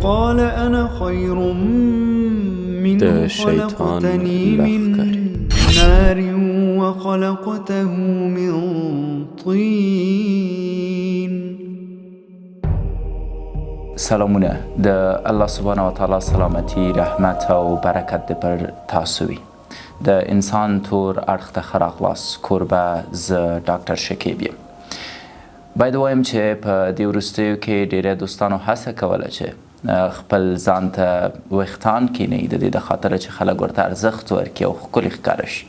قال أنا خير منه خلقتني من نار وخلقته من طين. سلامونه د الله سبحانه و تعالی سلامتی رحمت او برکت د پر تاسو وي. د انسان تور اړخ ته ښه راغلاست. کوربه زه ډاکټر شکیب یم. باید ووایم چې په دې وروستیو کې ډیری دوستانو هڅه کوله چې خپل ځان ته ویښتان کینوي د دې د خاطره چې خلک ورته ارزښت ورکړي او ښکلي ښکاره شي.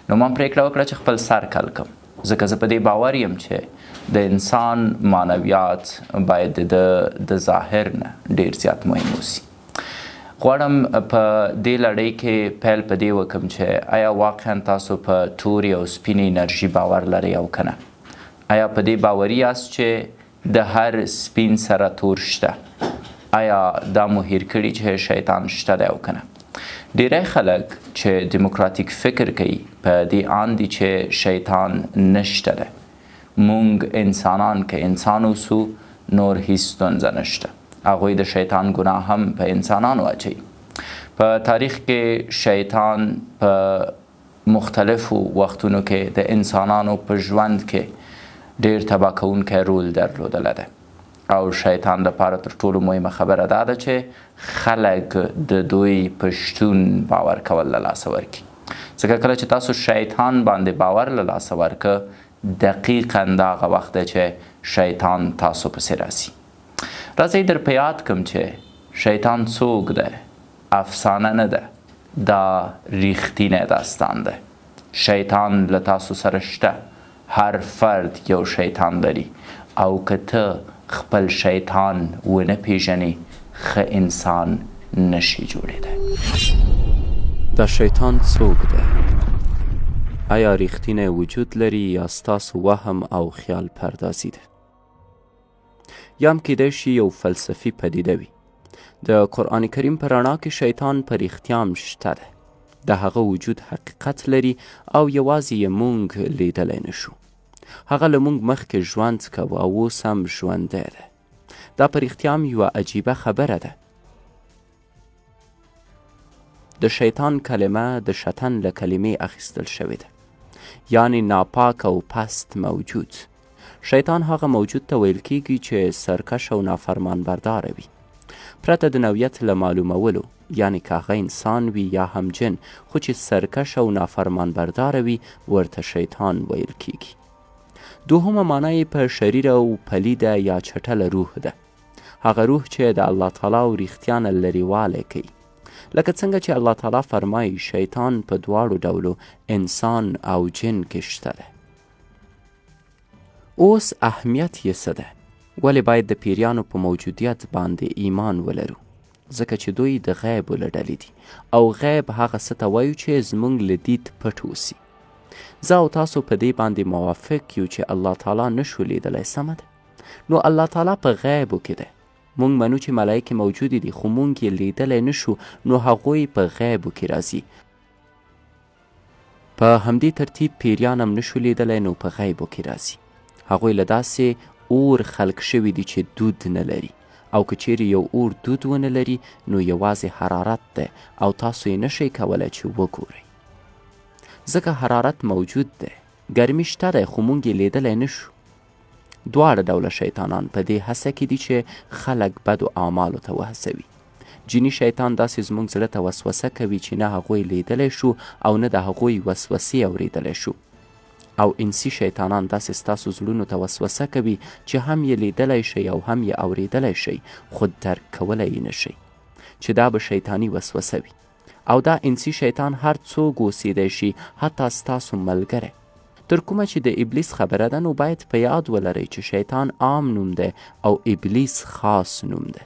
نو ما پرېکړه وکړه چې خپل سر کل کړم، ځکه زه په دې باور یم چې د انسان معنویات باید د ظاهر نه ډیر زیات مهم اوسي. غواړم په دې لړۍ کې پیل په دې وکړم چې آیا واقعا تاسو په تورې او سپینې انرژي باور لرئ او که نه؟ آیا په دې باوري یاست چې د هر سپین سره تور شته؟ آیا دا مو هیر کړي چې شیطان شته دی او که نه؟ ډیری خلک چې دیموکراتیک فکر کوي په دې آن دي چې شیطان نشته دی. مونږ انسانان که انسان اوسو نور هیڅ ستونزه نشته. هغوی د شیطان ګناه هم په انسانانو اچوي. په تاریخ کې شیطان په مختلفو وختونو کې د انسانانو په ژوند کې ډیر تباه کوونکی رول درلودلی دی او شیطان لپاره تر ټولو مهمه خبره دا ده چې خلک د دوی په شتون باور کول له لاسه ورکړي. ځکه کله چې تاسو شیطان باندې باور له لاسه ورکړه دقیقا دا هغه وخت دی چې شیطان تاسو پسې راسي. راځئ در په یاد کړم چې شیطان څوک دی؟ افسانه نه ده، دا ریښتینی داستان دی. شیطان له تاسو سره شته. هر فرد یو شیطان لري او که ته خپل شیطان ونه پیژنې ښه انسان نشي جوړېدی. دا شیطان څوک دی؟ آیا ریښتینی وجود لري یا ستاسو وهم او خیال پردازي ده؟ یا هم کیدای شي یو فلسفي پدیده وي. د قرآن کریم په رڼا کې شیطان په رښتیا هم شته دی. د هغه وجود حقیقت لري او یوازې یې مونږ لیدلی نشو. هغه له مونږ مخکې ژوند کوه او اوس هم ژوندی دی. دا په رښتیا هم یوه عجیبه خبره ده. د شیطان کلمه د شیطان له کلمې اخیستل شوې ده، یعنی ناپاک او پست موجود. شیطان هغه موجود ته ویل کیږي چې سرکش او نافرمان برداره وي. پرته د نوعیت له معلومولو، یعنی که هغه انسان وي یا هم جن، خو چې سرکش او نافرمان برداره وي ورته شیطان ویل کیږي. دوهمه معنا یې په شریر او پلیده یا چټله روح ده. هغه روح چې د الله تعالی او رښتیا نه لرېوالی کوي. لکه څنګه چې الله تعالی فرمایي شیطان په دواړو ډولو انسان او جن کې شته ده. اوس اهمیت یې څه ده؟ ولې باید د پیریانو په موجودیت باندې ایمان ولرو؟ ځکه چې دوی د غیبو له ډلې دي او غیب هغه څه ته وایو چې زموږ له دید پټ اوسي. زه او تاسو په دې باندې موافق یو چې الله تعالی نشو لیدلی، سمه ده؟ نو الله تعالی په غیبو کې ده. مونږ منو چې ملایکې موجودې دي خو مونږ یې لیدلی نشو، نو هغوی په غیبو کې راځي. په همدې ترتیب پیریان هم نشو لیدلی، نو په غیبو کې راځي. هغوی له داسې اور خلق شوي دي چې دود نه لري، او که چیرې یو اور دود ونه لري نو یوازې حرارت ده او تاسو یې نشئ کولی چې وګورئ. ځکه حرارت موجود ده، ګرمي شته دی خو مونږ یې لیدلی نشو. دواړه ډوله شیطانان په دې هڅه کې دي چې خلک بدو اعمالو ته وهڅوي. جیني شیطان داسې زموږ زړه ته وسوسه کوي چې نه هغوی لیدلی شو او نه د هغوی وسوسې اوریدلی شو. او انسي شیطانان داسې ستاسو زړونو ته وسوسه کوي چې هم یې لیدلی شئ او هم یې اوریدلی شئ خو درک کولی یې نشئ، چې دا به شیطاني وسوسه وي. او دا انسي شیطان هر څوک اوسیدی شي، حتی ستاسو ملګری. تر کومه چې د ابلیس خبره ده نو باید په یاد ولرئ چې شیطان عام نوم دی او ابلیس خاص نوم دی.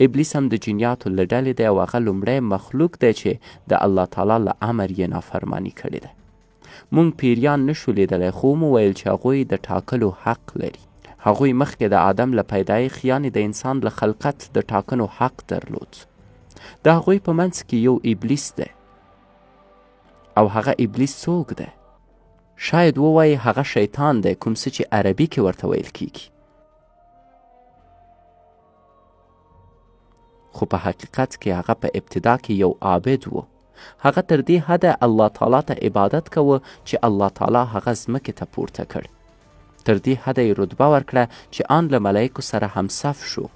ابلیس هم د جنیاتو له ډلې دی او هغه لومړی مخلوق دی چې د الله تعالی له امر یې نافرماني کړې ده. مونږ پیریان نشو لیدلی خو مو ویل چې هغوی د ټاکلو حق لري. هغوی مخکې د آدم له پیدایښت یعنې د انسان له خلقت د ټاکنو حق درلود. د هغوی په منځ کې یو ابلیس دی. او هغه ابلیس څوک دی؟ شاید ووایي هغه شیطان دی، کوم څه چې عربي کې ورته ویل کیږي. خو په حقیقت کې هغه په ابتدا کې یو عابد و. هغه تر دې حده الله تعالی ته عبادت کوه چې الله تعالی هغه ځمکې ته پورته کړ. تر دې حده یې رتبه ورکړه چې آن له ملایکو سره همصف شو.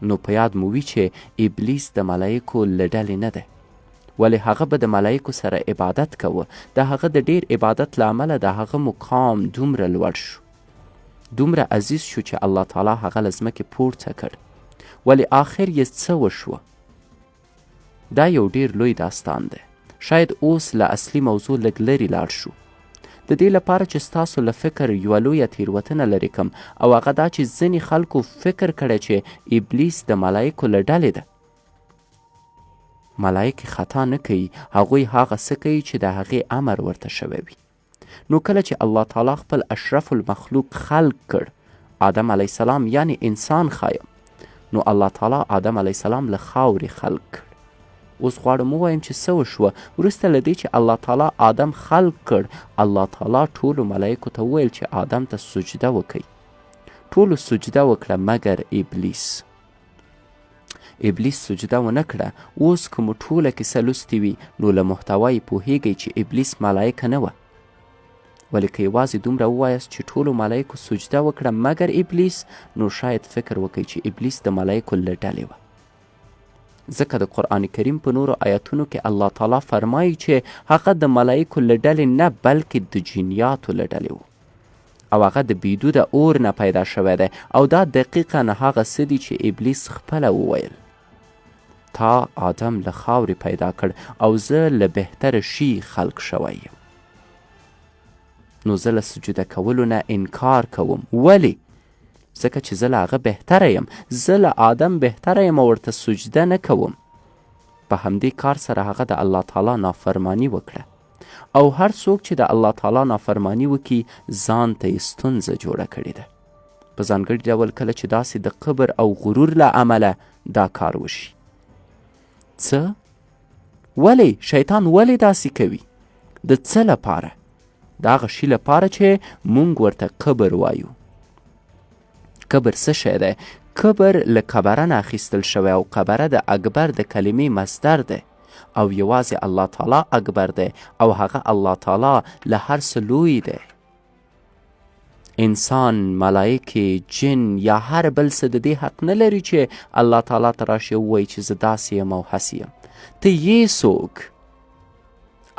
نو په یاد مو وي چې ابلیس د ملایکو له ډلې نه دی، ولې هغه به د ملایکو سره عبادت کوه. د هغه د ډیر عبادت له امله د هغه مقام دومره لوړ شو، دومره عزیز شو چې الله تعالی هغه له ځمکې پورته کړ. ولې آخر یې څه وشوه؟ دا یو ډیر لوی داستان دی. شاید اوس له اصلي موضوع لږ لرې لاړ شو. د دې لپاره چې ستاسو له فکر یوه لویه تیروتنه لرې کم، او هغه دا چې ځینې خلکو فکر کړی چې ابلیس د ملایکو له ډلې ده. ملایکې خطا نه کوي، هغوی هغه څه کوي چې د هغې امر ورته شوی وي. نو کله چې الله تعالی خپل اشرف المخلوق خلق کړ، آدم علیه السلام یعنی انسان خایم، نو الله تعالی آدم علیه السلام له خاورې خلق کړ. اوس غواړم ووایم چې څه وشوه. وروسته له دې چې الله تعالی آدم خلق کړ، الله تعالی ټولو ملایکو ته وویل چې آدم ته سجده وکړئ. ټولو سجده وکړه مګر ابلیس. ابلیس سجده ونه کړه. اوس که مو ټوله کیسه لوستې وي نو له محتوا یې پوهیږئ چې ابلیس ملایکه نه وه. ولې که یوازې دومره ووایاست چې ټولو ملایکو سجده وکړه مګر ابلیس، نو شاید فکر وکړئ چې ابلیس د ملایکو له ډلې وه. ځکه د قرآن کریم په نورو آیاتونو کې الله تعالی فرمایي چې هغه د ملایکو له ډلې نه بلکې د جنیاتو له ډلې و، او هغه د بیدوده اور نه پیدا شوی دی. او دا دقیقا هغه څه دي چې ابلیس خپله وویل: تا آدم له خاورې پیدا کړ او زه له بهتره شي خلق شوی یم. نو زه له سجده کولو نه انکار کوم. ولې؟ ځکه چې زه له هغه بهتره یم، زه له آدم بهتره یم او ورته سجده نه کوم. په همدې کار سره هغه د الله تعالی نافرمانی وکړه، او هر څوک چې د الله تعالی نافرمانی وکړي ځان ته یې ستونزه جوړه کړې ده. په ځانګړي ډول کله چې داسې د کبر او غرور له امله دا کار وشي. څه؟ ولې؟ شیطان ولې داسې کوي؟ د څه لپاره؟ د هغه شي لپاره چې مونږ ورته کبر وایو. کبر څه شی دی؟ کبر له کبره نه اخیستل شوی، او کبره د اکبر د کلمې مصدر دی، او یوازې الله تعالی اکبر دی، او هغه الله تعالی له هر څه لوی دی. انسان، ملایکې، جن یا هر بل څه د دې حق نه لري چې الله تعالی ته راشي ووایي چې زه داسې یم او هسې یم. ته یې څوک؟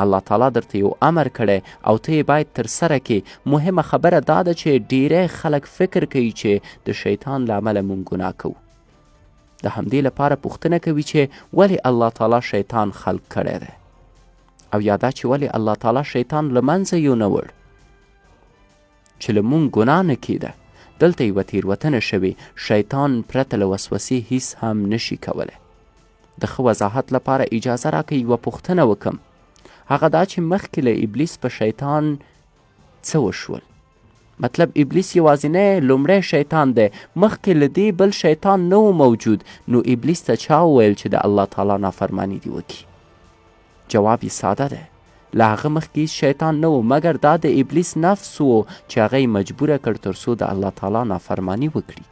الله تعالی درته یو امر کړی او ته یې باید ترسره کړې. مهمه خبره دا ده چې ډیری خلک فکر کوي چې د شیطان له امله مونږ ګناه کوو. د همدې لپاره پوښتنه کوي چې ولې الله تعالی شیطان خلق کړی دی، او یا دا چې ولې الله تعالی شیطان له منځه یونه وړ چې له مونږ ګناه نه کېده. دلته یوه تیروتنه شوې. شیطان پرته له وسوسې هیڅ هم نشي کولی. د ښه وضاحت لپاره اجازه راکړئ یوه پوښتنه وکم. هغه دا چې مخکې له ابلیس په شیطان څه وشول؟ مطلب ابلیس یوازینی لومړی شیطان دی، مخکې له دې بل شیطان نه و موجود. نو ابلیس ته چا وویل چې د الله تعالی نافرمانی دې وکړي؟ جواب یې ساده دی. له هغه مخکې هیڅ شیطان نه و، مګر دا د ابلیس نفس و چې هغه یې مجبوره کړ تر څو د الله تعالی نافرمانی وکړي.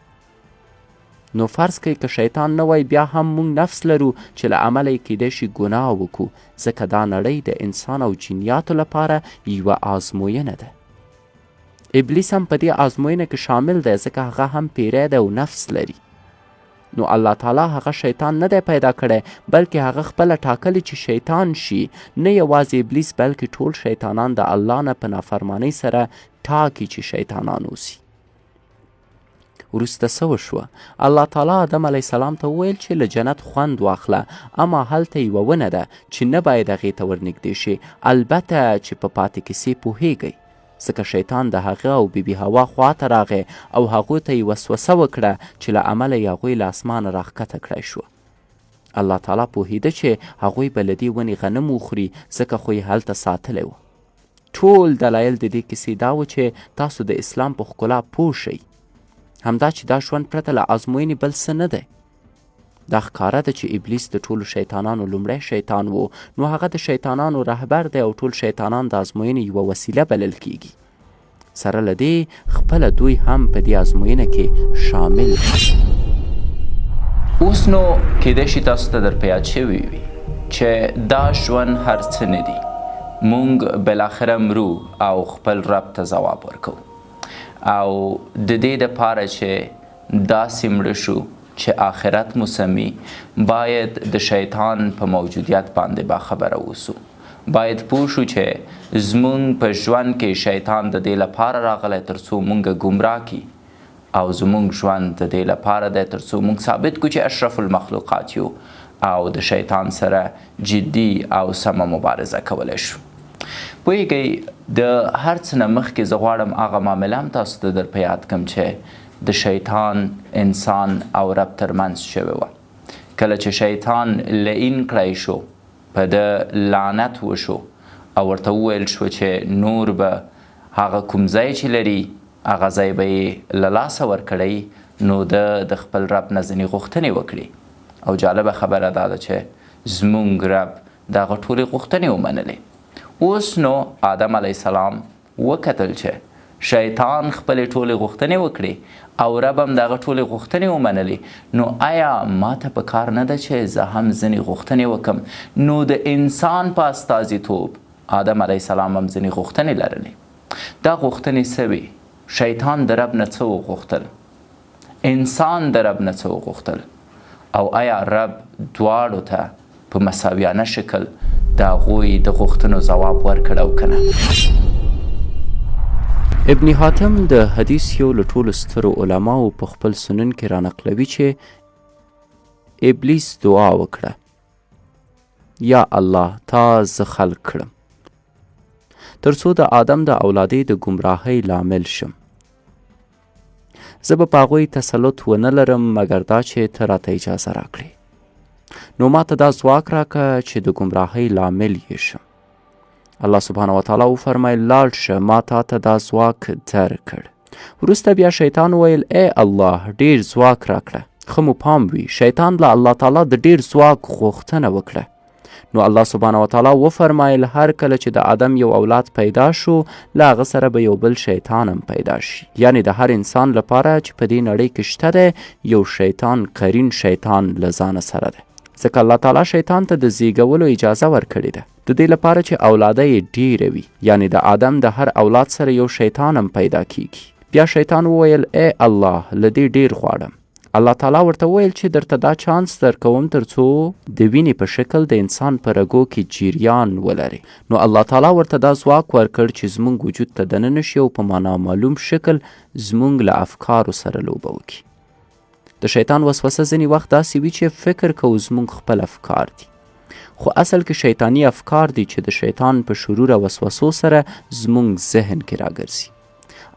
نو فرض کوي که شیطان نه وای، بیا هم موږ نفس لرو چې له امله یې کیدای شي ګناه وکړو، ځکه دا نړۍ د انسان او جنیاتو لپاره یوه آزموینه ده. ابلیس هم په دې آزموینه کې شامل دی، ځکه هغه هم پیری دی او نفس لري. نو الله تعالی هغه شیطان نه دی پیدا کړی، بلکې هغه خپله ټاکلی چې شیطان شي. نه یوازې ابلیس بلکې ټول شیطانان د الله نه په نافرمانۍ سره ټاکي چې شیطانان اوسي. وروسته څه وشوه؟ الله تعالی آدم علیه السلام ته وویل چې له جنت خوند واخله، اما هلته یوه ونه ده چې نه باید هغې ته ورنږدې شي، البته چې په پاتې کیسې پوهیږئ. ځکه شیطان د هغه او بیبي هوا خواته راغی او هغو ته یې وسوسه وکړه چې له امله یې هغوی له اسمانه راښکته کړی شوه. الله تعالی پوهیده چې هغوی به له دې ونې غنم وخوري، ځکه خو یې هلته ساتلی و. ټول دلایل د دې کیسې دا و چې تاسو د اسلام په ښکلا پوه شئ، همدا چې دا ژوند پرته له ازموینې بل څه نه دی. دا ښکاره ده چې ابلیس د ټولو شیطانانو لومړی شیطان و، نو هغه د شیطانانو رهبر دی او ټول شیطانان د ازموینې یوه وسیله بلل کیږي. سره له دې خپله دوی هم په دې ازموینه کې شامل دي. اوس نو کیدای شي تاسو ته در په یاد شوي وي چې دا ژوند هر څه نه دي، مونږ بالاخره مرو او خپل رب ته ځواب ورکو، او د دې دپاره چې داسې مړه شو چې آخرت مو سمي، باید د شیطان په موجودیت باندې باخبره اوسو. باید پوه شو چې زمونږ په ژوند کې شیطان د دې لپاره راغلی تر څو مونږ ګمراه کي، او زمونږ ژوند د دې لپاره دی تر څو مونږ ثابت کړو چې اشرف المخلوقات یو او د شیطان سره جدي او سمه مبارزه کولی شو. پوهیږئ د هر څه نه مخکې زه غواړم هغه معامله هم تاسو ته در په یاد کړم چې د شیطان، انسان او رب ترمنځ شوې وه. کله چې شیطان لعین کړی شو، په د لعنت وشو او ورته وویل شو چې نور به هغه کوم ځای چې لري هغه ځای به یې له لاسه ورکړی، نو د خپل رب نه ځینې غوښتنې وکړي، او جالبه خبره دا ده چې زمونږ رب د هغه ټولې غوښتنې ومنلې. اوس نو آدم علیه السلام وکتل چې شیطان خپلې ټولې غوښتنې وکړي او رب هم د هغه ټولې غوښتنې ومنلې، نو آیا ما ته په کار نه ده چې زه هم ځینې غوښتنې وکړم؟ نو د انسان په استازیتوب آدم علیه السلام هم ځینې غوښتنې لرلې. دا غوښتنې څه وې؟ شیطان د رب نه څه وغوښتل؟ انسان د رب نه څه وغوښتل؟ او آیا رب دواړو ته په مساویانه شکل د هغوی د غوښتنو ځواب ورکړ او که نه؟ ابن حاتم د حدیث یو له ټولو سترو علماو په خپل سنن کې رانقلوي چې ابلیس دعا وکړه، یا الله تا زه خلق کړم تر څو د آدم د اولادې د ګمراهۍ لامل شم. زه به په هغوی تسلط ونه لرم مګر دا چې ته راته اجازه راکړې، نو ما ته دا ځواک راکړه چې د ګمراهۍ لامل یې شم. الله سبحانه وتعالی وفرمیل لاړ شه، ما تا ته دا ځواک درکړ. وروسته بیا شیطان وویل ای الله ډیر ځواک راکړه. ښه مو پام وي شیطان له الله تعالی د ډیر ځواک غوښتنه وکړه. نو الله سبحانه وتعالی وفرمایل هر کله چې د آدم یو اولاد پیدا شو، له هغه سره به یو بل شیطان هم پیدا شي. یعنی د هر انسان لپاره چې په دې نړۍ کې شته دی یو شیطان، قرین شیطان له ځانه سره دی، ځکه الله تعالی شیطان ته د زیږولو اجازه ورکړې ده د دې لپاره چې اولاده یې ډیره وي. یعنی د آدم د هر اولاد سره یو شیطان هم پیدا کیږي. بیا شیطان وویل ای الله له دې ډیر غواړم. الله تعالی ورته ویل چې درته دا چانس درکوم تر څو د وینې په شکل د انسان په رګو کې جریان ولري. نو الله تعالی ورته دا ځواک ورکړ چې زموږ وجود ته دننه شي او په نامعلوم شکل زموږ له افکارو سره لوبه وکړي. د شیطان وسوسه ځینې وخت داسې وي چې فکر کوو زموږ خپل افکار دي، خو اصل کې شیطانی افکار دي چې د شیطان په شرور او وسوسو سره زموږ ذهن کې راګرځي.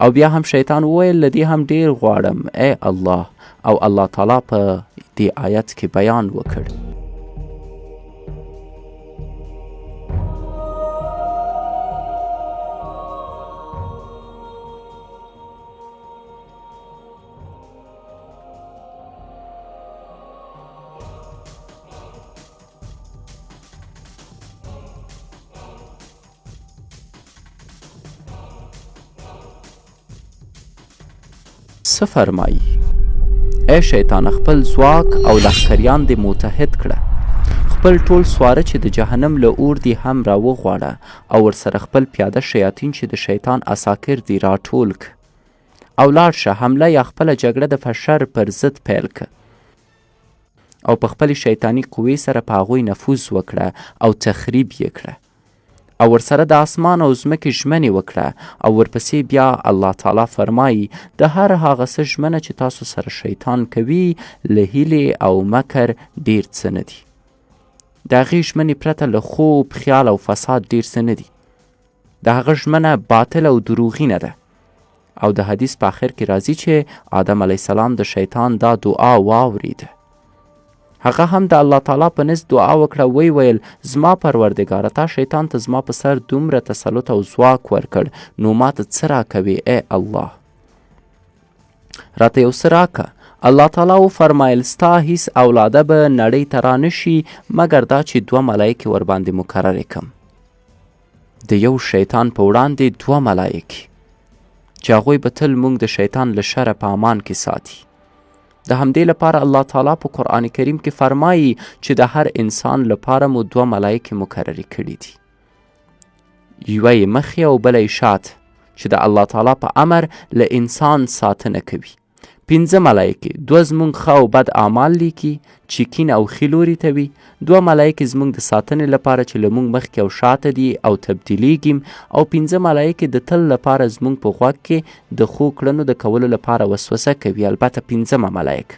او بیا هم شیطان وویل له دې هم ډیر غواړم ای الله، او الله تعالی په دې آیت کې بیان وکړ. څه فرمایي؟ ای شیطان خپل ځواک او لښکریان دې متحد کړه، خپل ټول سواره چې د جهنم له اور دي هم را وغواړه او ورسره خپل پیاده شیاطین چې د شیطان اساکر دي راټول که، او لاړ شه حمله یا خپله جګړه د فشر پر ضد پیل که، او په خپلې شیطاني قوې سره په هغوی نفوذ وکړه او تخریب یې کړه، او ورسره د اسمان او ځمکې ژمنې وکړه. او ورپسې بیا الله تعالی فرمایي د هر هغه څه ژمنه چې تاسو سره شیطان کوي له هیلې او مکر ډیر څه نه دي. د هغې ژمنې پرته له خوب، خیال او فساد ډیر څه نه دي. د هغه ژمنه باطل او دروغینه ده. او د حدیث په آخر کې راځي چې آدم علیه السلام د شیطان دا دعا واوریده. هغه هم د الله تعالی په نزد دعا وکړه، وی ویل زما پروردګاره تا شیطان ته زما په سر دومره تسلط او ځواک ورکړ، نو ما ته څه راکوي ای الله؟ راته یو څه راکه. الله تعالی وفرمایل ستا هیڅ اولاده به نړۍ ته رانشي مګر دا چې 2 ملایکې ورباندې مقررې کم. د یو شیطان په وړاندې 2 ملایکې چې هغوی به تل موږ د شیطان له شره په امان کې ساتي. د همدې لپاره الله تعالی په قرآن کریم کې فرمایي چې د هر انسان لپاره مو 2 ملایکې مقررې کړي دي، یوه یې مخې او بله یې شاته، چې د الله تعالی په امر له انسان ساتنه کوي. 5 ملایکې، 2 زموږ ښه او بد اعمال لیکي چې کین او ښي لوري ته وي، 2 ملایکې زموږ د ساتنې لپاره چې له موږ مخکې او شاته دي او تبدیلیږي، او 5 ملایکې د تل لپاره زموږ په غوږ کې د ښو کړنو د کولو لپاره وسوسه کوي. البته 5مه ملایکه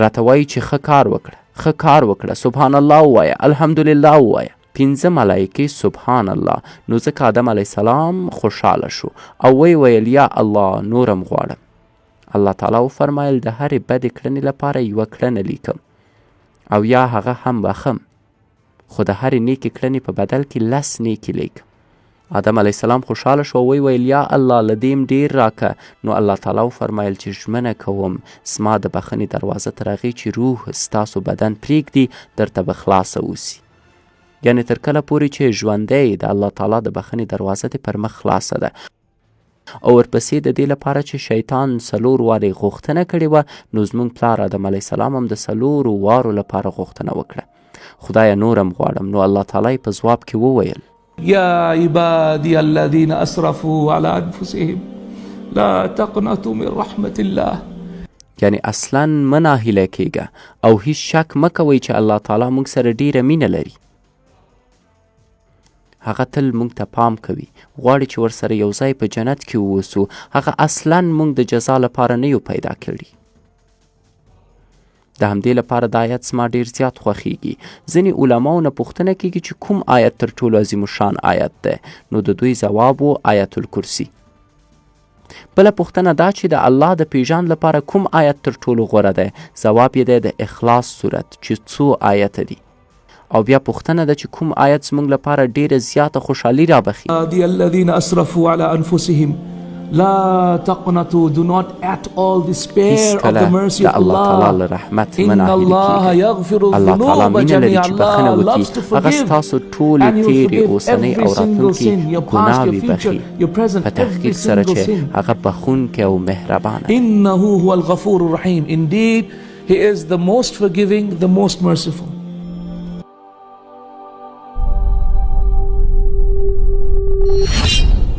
راته وایي چې ښه کار وکړه، ښه کار وکړه، سبحان الله ووایه، الحمدلله ووایه. 5 ملایکې سبحان الله. نو ځکه آدم علیه السلام خوشحاله شو او ویل یا الله نورم غواړم. الله تعالی وفرمایل د هرې بدې کړنې لپاره 1 کړنه لیکم او یا هغه هم بخم، خو د هرې نیکې کړنې په بدل کې 10 نیکې لیکم. آدم علیه السلام خوشحاله شو او ویل یا الله له دې ډیر راکه. نو الله تعالی وفرمایل چې ژمنه کوم زما د بخښنې دروازه تر هغې چې روح ستاسو بدن پرېږدي درته به خلاصه اوسي. یعنې تر کله پورې چې ژوندی د الله تعالی د بخښنې دروازه دې پر مخ خلاصه ده. او ورپسې د دې لپاره چې شیطان 4 وارې غوښتنه کړې وه، نو زموږ پلار آدم علیه السلام هم د 4 وارو لپاره غوښتنه وکړه، خدایه نورم غواړم. نو الله تعالی په ځواب کې وویل یا عبادی الذین اسرفوا علی انفسهم لا تقنطوا من رحمت الله. یعنی اصلا مه ناهیله کیږه او هیڅ شک مه کوئ چې الله تعالی موږ سره ډیره مینه لري. هغه تل موږ ته پام کوي، غواړي چې ورسره یو ځای په جنت کې واوسو. هغه اصلا موږ د جزا لپاره نه یو پیدا کړي. د همدې لپاره د آیت زما ډیر زیات خوښیږي. ځینې علماو نه پوښتنه کیږي چې کوم آیت تر ټولو عظیم الشان آیت دی، نو د دوی ځواب و آیت الکرسی. بله پوښتنه دا چې د الله د پیژان لپاره کوم آیت تر ټولو غوره دی، ځواب یې دی د اخلاص صورت چې 2 آیته دي. او بیا پوښتنه ده چې کوم آیت زموږ لپاره ډیره زیاته خوشحالي رابخي. عبادی الذین اسرفوا علی انفسهم لا تقنطوا، do not at all despair of the mercy of Allah. ان الله یغفر الذنوب جميعا. Allah loves to forgive and you forgive every single sin, your past, your future, your present, every single sin. انه هو الغفور الرحیم. Indeed, he is the most forgiving, the most merciful.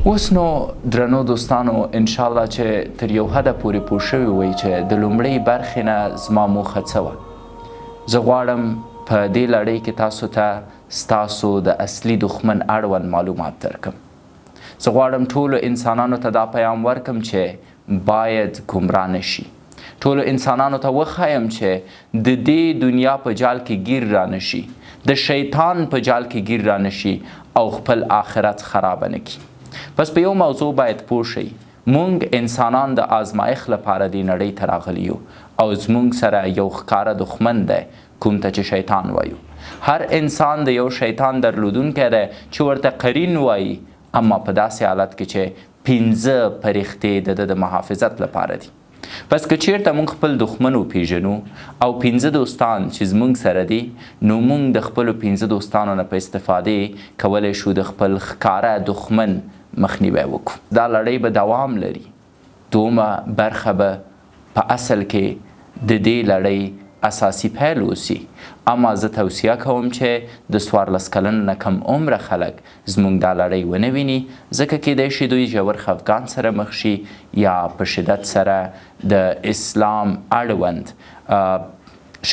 اوس نو درنو دوستانو انشاءالله چې تر یو حده پورې پوه شوي وئ چې د لومړۍ برخې نه زما موخه څه وه. زه غواړم په دې لړۍ کې تاسو ته ستاسو د اصلي دښمن اړوند معلومات درکم. زه غواړم ټولو انسانانو ته دا پیام ورکم چې باید ګمراه نشي. ټولو انسانانو ته وښایم چې د دې دنیا په جال کې ګیر را نشي، د شیطان په جال کې ګیر را نشي او خپل آخرت خرابه نه کړي. پس په یو موضوع باید پوه شئ، مونږ انسانان د آزمایښت لپاره دې نړۍ ته راغلي یو او زمونږ سره یو ښکاره دښمن دی کوم ته چې شیطان وایو. هر انسان د یو شیطان درلودونکی دی چې ورته قرین وایي، اما په داسې حالت کې چې 15 فرښتې د ده د محافظت لپاره دي. پس که چیرته مونږ خپل دښمن وپیژنو او 15 دوستان چې زمونږ سره دي، نو مونږ د خپلو 15 دوستانو نه په استفادې کولی شو د خپل ښکاره دښمن مخنیوی وکړو. دا لړۍ به دوام لري. 2مه برخه به په اصل کې د دې لړۍ اساسي پیل اوسي. اما زه توصیه کوم چې د 14 کلن نه کم عمره خلک زموږ دا لړۍ ونه ویني، ځکه کیدای شي دوی ژور خفګان سره مخ شي یا په شدت سره د اسلام اړوند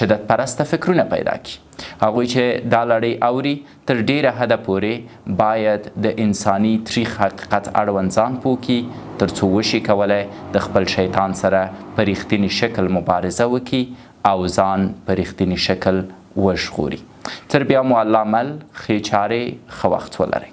شدت پرسته فکرونه پیدا کړي. هغوی چې دا لړۍ اوري تر ډیره حده پورې باید د انساني تریخ حقیقت اړوند ځان پوه کړي، تر څو وشي کولی د خپل شیطان سره په رښتیني شکل مبارزه وکړي او ځان په رښتیني شکل وژغوري. تر بیا مو الله مل، ښې چارې، ښه وخت ولرئ.